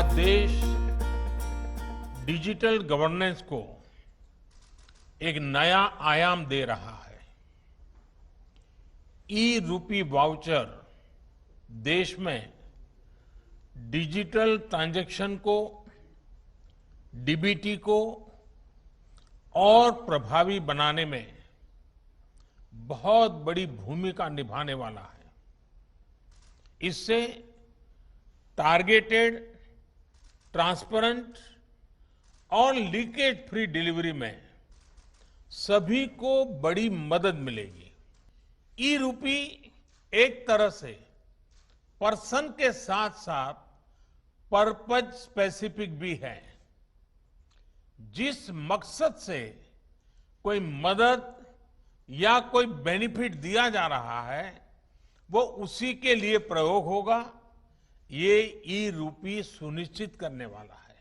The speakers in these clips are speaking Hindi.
आज देश डिजिटल गवर्नेंस को एक नया आयाम दे रहा है। ई रूपी वाउचर देश में डिजिटल ट्रांजैक्शन को, डीबीटी को और प्रभावी बनाने में बहुत बड़ी भूमिका निभाने वाला है। इससे टारगेटेड, ट्रांसपेरेंट और लीकेज फ्री डिलीवरी में सभी को बड़ी मदद मिलेगी। ई रूपी एक तरह से पर्सन के साथ साथ पर्पज स्पेसिफिक भी है। जिस मकसद से कोई मदद या कोई बेनिफिट दिया जा रहा है वो उसी के लिए प्रयोग होगा, ये ई रूपी सुनिश्चित करने वाला है।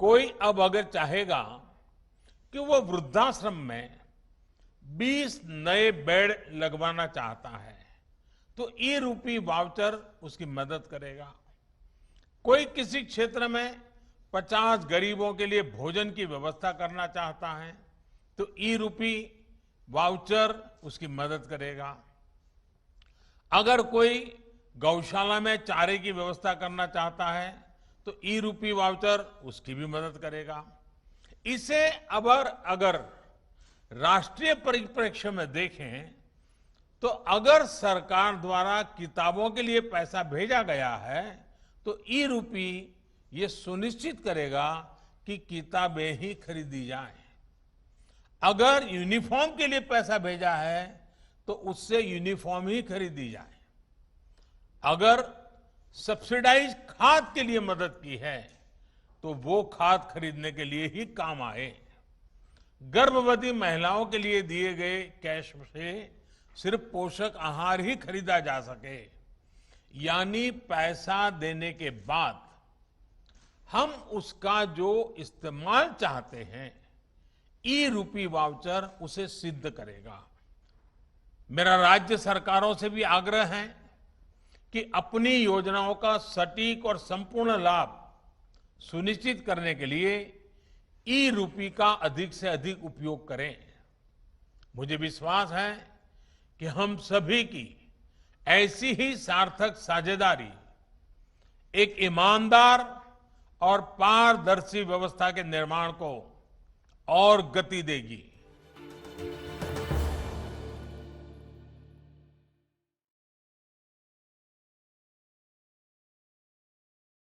कोई अब अगर चाहेगा कि वो वृद्धाश्रम में 20 नए बेड लगवाना चाहता है तो ई रूपी वाउचर उसकी मदद करेगा। कोई किसी क्षेत्र में 50 गरीबों के लिए भोजन की व्यवस्था करना चाहता है तो ई रूपी वाउचर उसकी मदद करेगा। अगर कोई गौशाला में चारे की व्यवस्था करना चाहता है तो ई रूपी वाउचर उसकी भी मदद करेगा। इसे अगर राष्ट्रीय परिप्रेक्ष्य में देखें तो अगर सरकार द्वारा किताबों के लिए पैसा भेजा गया है तो ई रूपी ये सुनिश्चित करेगा कि किताबें ही खरीदी जाएं। अगर यूनिफॉर्म के लिए पैसा भेजा है तो उससे यूनिफॉर्म ही खरीदी जाए। अगर सब्सिडाइज खाद के लिए मदद की है तो वो खाद खरीदने के लिए ही काम आए। गर्भवती महिलाओं के लिए दिए गए कैश से सिर्फ पोषक आहार ही खरीदा जा सके, यानी पैसा देने के बाद हम उसका जो इस्तेमाल चाहते हैं ई रूपी वाउचर उसे सिद्ध करेगा। मेरा राज्य सरकारों से भी आग्रह है कि अपनी योजनाओं का सटीक और संपूर्ण लाभ सुनिश्चित करने के लिए ई रूपी का अधिक से अधिक उपयोग करें। मुझे विश्वास है कि हम सभी की ऐसी ही सार्थक साझेदारी एक ईमानदार और पारदर्शी व्यवस्था के निर्माण को और गति देगी।